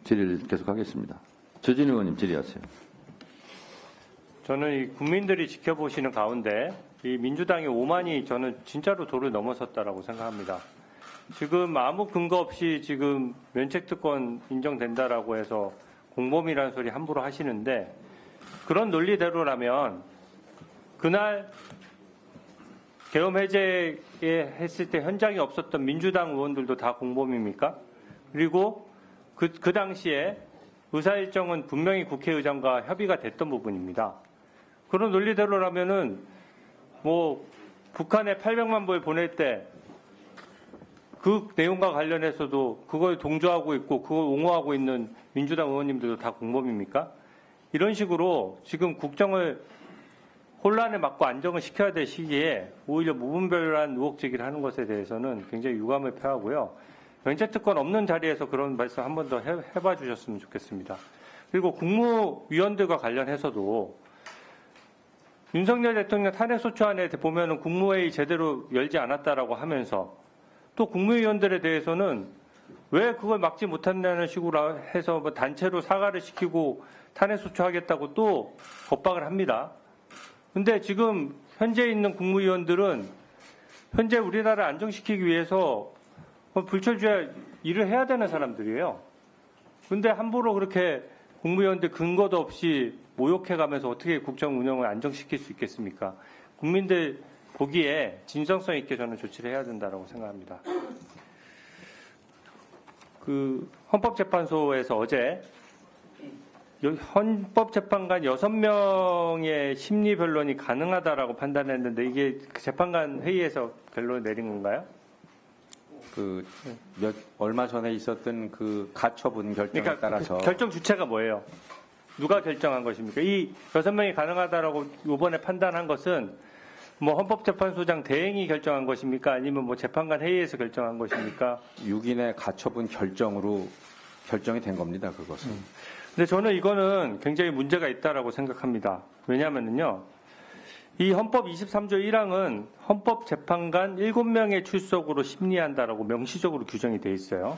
질의를 계속하겠습니다. 조진우 의원님 질의하세요. 저는 이 국민들이 지켜보시는 가운데 이 민주당의 오만이 저는 진짜로 도를 넘어섰다라고 생각합니다. 지금 아무 근거 없이 지금 면책특권 인정된다라고 해서 공범이라는 소리 함부로 하시는데 그런 논리대로라면 그날 계엄 해제에 했을 때 현장에 없었던 민주당 의원들도 다 공범입니까? 그리고 그 당시에 의사일정은 분명히 국회의장과 협의가 됐던 부분입니다. 그런 논리대로라면은 뭐 북한에 800만 불 보낼 때 그 내용과 관련해서도 그걸 동조하고 있고 그걸 옹호하고 있는 민주당 의원님들도 다 공범입니까? 이런 식으로 지금 국정을 혼란에 막고 안정을 시켜야 될 시기에 오히려 무분별한 의혹 제기를 하는 것에 대해서는 굉장히 유감을 표하고요. 면책특권 없는 자리에서 그런 말씀 한 번 더 해봐 주셨으면 좋겠습니다. 그리고 국무위원들과 관련해서도 윤석열 대통령 탄핵소추안에 보면은 국무회의 제대로 열지 않았다라고 하면서 또 국무위원들에 대해서는 왜 그걸 막지 못한다는 식으로 해서 뭐 단체로 사과를 시키고 탄핵소추하겠다고 또 겁박을 합니다. 근데 지금 현재 있는 국무위원들은 현재 우리나라를 안정시키기 위해서 불철주야 일을 해야 되는 사람들이에요. 근데 함부로 그렇게 국무위원들 근거도 없이 모욕해가면서 어떻게 국정 운영을 안정시킬 수 있겠습니까? 국민들 보기에 진정성 있게 저는 조치를 해야 된다고 생각합니다. 헌법재판소에서 어제 헌법재판관 6명의 심리 변론이 가능하다라고 판단했는데 이게 재판관 회의에서 결론을 내린 건가요? 얼마 전에 있었던 그 가처분 결정에 그러니까 따라서 결정 주체가 뭐예요? 누가 결정한 것입니까? 이 6명이 가능하다라고 이번에 판단한 것은 뭐 헌법재판소장 대행이 결정한 것입니까? 아니면 뭐 재판관 회의에서 결정한 것입니까? 6인의 가처분 결정으로 결정이 된 겁니다. 그것은. 근데 저는 이거는 굉장히 문제가 있다라고 생각합니다. 왜냐하면요, 이 헌법 23조 1항은 헌법재판관 7명의 출석으로 심리한다라고 명시적으로 규정이 돼 있어요.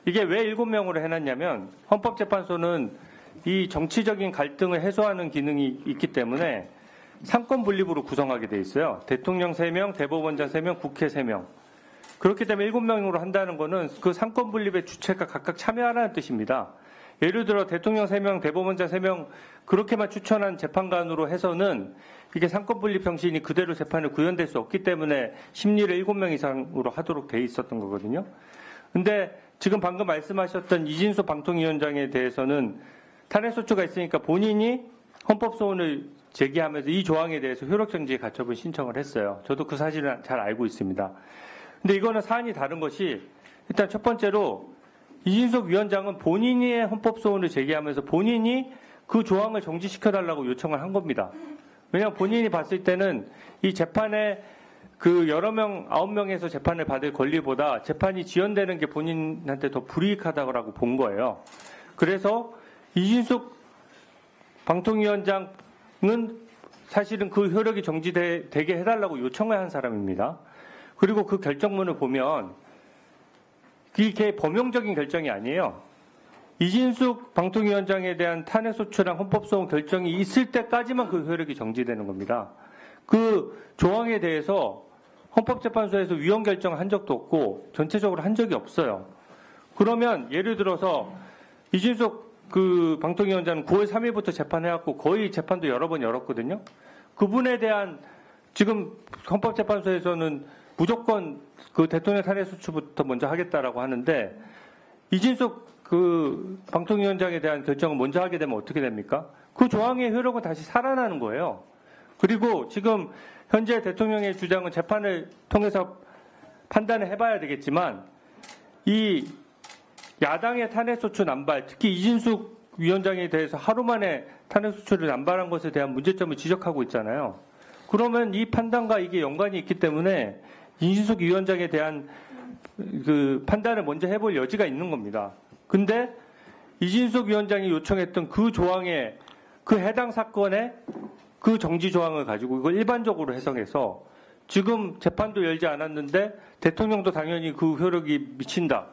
이게 왜 7명으로 해놨냐면 헌법재판소는 이 정치적인 갈등을 해소하는 기능이 있기 때문에 상권 분립으로 구성하게 돼 있어요. 대통령 3명, 대법원장 3명, 국회 3명. 그렇기 때문에 7명으로 한다는 거는 그 상권 분립의 주체가 각각 참여하라는 뜻입니다. 예를 들어 대통령 3명, 대법원장 3명 그렇게만 추천한 재판관으로 해서는 이게 상권 분립 정신이 그대로 재판에 구현될 수 없기 때문에 심리를 7명 이상으로 하도록 돼 있었던 거거든요. 근데 지금 방금 말씀하셨던 이진수 방통위원장에 대해서는 탄핵소추가 있으니까 본인이 헌법소원을 제기하면서 이 조항에 대해서 효력정지 가처분 신청을 했어요. 저도 그 사실을 잘 알고 있습니다. 근데 이거는 사안이 다른 것이 일단 첫 번째로 이진석 위원장은 본인의 헌법소원을 제기하면서 본인이 그 조항을 정지시켜달라고 요청을 한 겁니다. 왜냐하면 본인이 봤을 때는 이 재판에 그 여러 명, 9명에서 재판을 받을 권리보다 재판이 지연되는 게 본인한테 더 불이익하다고 본 거예요. 그래서 이진숙 방통위원장은 사실은 그 효력이 정지되게 해달라고 요청을 한 사람입니다. 그리고 그 결정문을 보면 이게 범용적인 결정이 아니에요. 이진숙 방통위원장에 대한 탄핵소추랑 헌법소원 결정이 있을 때까지만 그 효력이 정지되는 겁니다. 그 조항에 대해서 헌법재판소에서 위헌 결정을 한 적도 없고 전체적으로 한 적이 없어요. 그러면 예를 들어서 이진숙 그 방통위원장은 9월 3일부터 재판해왔고 거의 재판도 여러 번 열었거든요. 그분에 대한 지금 헌법재판소에서는 무조건 그 대통령 탄핵소추부터 먼저 하겠다라고 하는데 이진숙 그 방통위원장에 대한 결정을 먼저 하게 되면 어떻게 됩니까? 그 조항의 효력은 다시 살아나는 거예요. 그리고 지금 현재 대통령의 주장은 재판을 통해서 판단을 해봐야 되겠지만 이 야당의 탄핵소추 남발, 특히 이진숙 위원장에 대해서 하루 만에 탄핵소추를 남발한 것에 대한 문제점을 지적하고 있잖아요. 그러면 이 판단과 이게 연관이 있기 때문에 이진숙 위원장에 대한 그 판단을 먼저 해볼 여지가 있는 겁니다. 근데 이진숙 위원장이 요청했던 그 조항에 그 해당 사건의 그 정지 조항을 가지고 이걸 일반적으로 해석해서 지금 재판도 열지 않았는데 대통령도 당연히 그 효력이 미친다.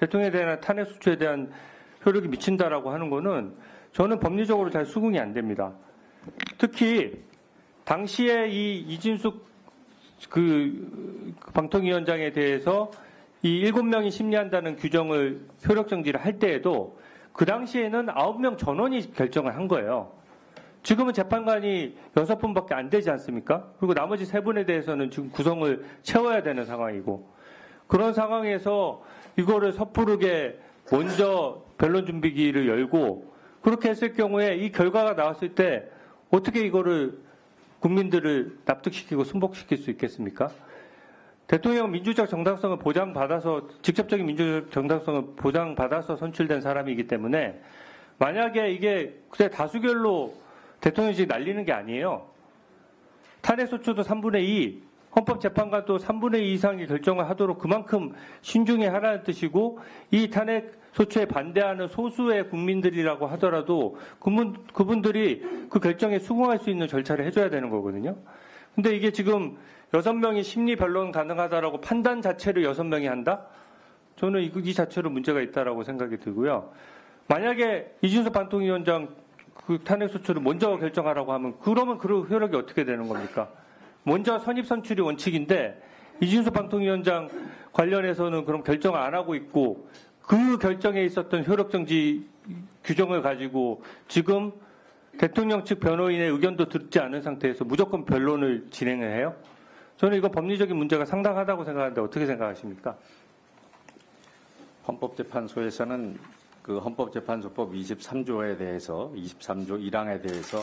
대통령에 대한 탄핵소추에 대한 효력이 미친다라고 하는 거는 저는 법리적으로 잘 수긍이 안 됩니다. 특히 당시에 이 이진숙 방통위원장에 대해서 이 7명이 심리한다는 규정을 효력 정지를 할 때에도 그 당시에는 9명 전원이 결정을 한 거예요. 지금은 재판관이 6분밖에 안 되지 않습니까? 그리고 나머지 3분에 대해서는 지금 구성을 채워야 되는 상황이고, 그런 상황에서 이거를 섣부르게 먼저 변론 준비기를 열고 그렇게 했을 경우에 이 결과가 나왔을 때 어떻게 이거를 국민들을 납득시키고 순복시킬 수 있겠습니까? 대통령 민주적 정당성을 보장받아서, 직접적인 민주적 정당성을 보장받아서 선출된 사람이기 때문에 만약에 이게 그때 다수결로 대통령직이 날리는 게 아니에요. 탄핵소추도 3분의 2, 헌법재판관도 3분의 2 이상의 결정을 하도록 그만큼 신중히 하라는 뜻이고, 이 탄핵소추에 반대하는 소수의 국민들이라고 하더라도 그분들이 그 결정에 수긍할 수 있는 절차를 해줘야 되는 거거든요. 근데 이게 지금 6명이 심리 변론 가능하다라고 판단 자체를 6명이 한다? 저는 이 자체로 문제가 있다라고 생각이 들고요. 만약에 이준석 방통위원장 그 탄핵소추를 먼저 결정하라고 하면 그러면 그 효력이 어떻게 되는 겁니까? 먼저 선입선출이 원칙인데 이준석 방통위원장 관련해서는 그럼 결정을 안 하고 있고, 그 결정에 있었던 효력정지 규정을 가지고 지금 대통령 측 변호인의 의견도 듣지 않은 상태에서 무조건 변론을 진행을 해요? 저는 이거 법리적인 문제가 상당하다고 생각하는데 어떻게 생각하십니까? 헌법재판소에서는 그 헌법재판소법 23조에 대해서, 23조 1항에 대해서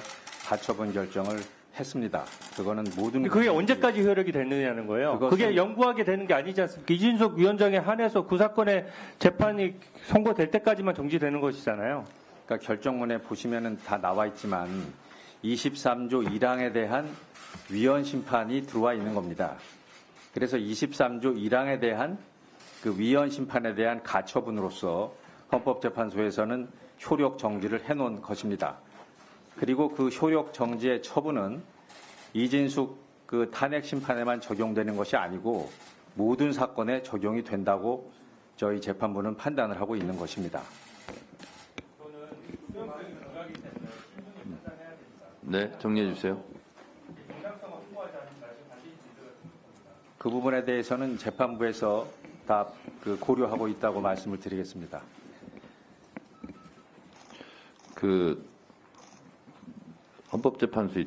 가처분 결정을 했습니다. 그거는 모든 그게 언제까지 효력이 되느냐는 거예요. 그게 영구하게 되는 게 아니지 않습니까? 이준석 위원장에 한해서 그 사건의 재판이 선고될 때까지만 정지되는 것이잖아요. 그러니까 결정문에 보시면은 다 나와 있지만 23조 1항에 대한 위헌 심판이 들어와 있는 겁니다. 그래서 23조 1항에 대한 그 위헌 심판에 대한 가처분으로서 헌법재판소에서는 효력 정지를 해놓은 것입니다. 그리고 그 효력 정지의 처분은 이진숙 그 탄핵 심판에만 적용되는 것이 아니고 모든 사건에 적용이 된다고 저희 재판부는 판단을 하고 있는 것입니다. 네, 정리해 주세요. 그 부분에 대해서는 재판부에서 다 그 고려하고 있다고 말씀을 드리겠습니다. 그 헌법재판소의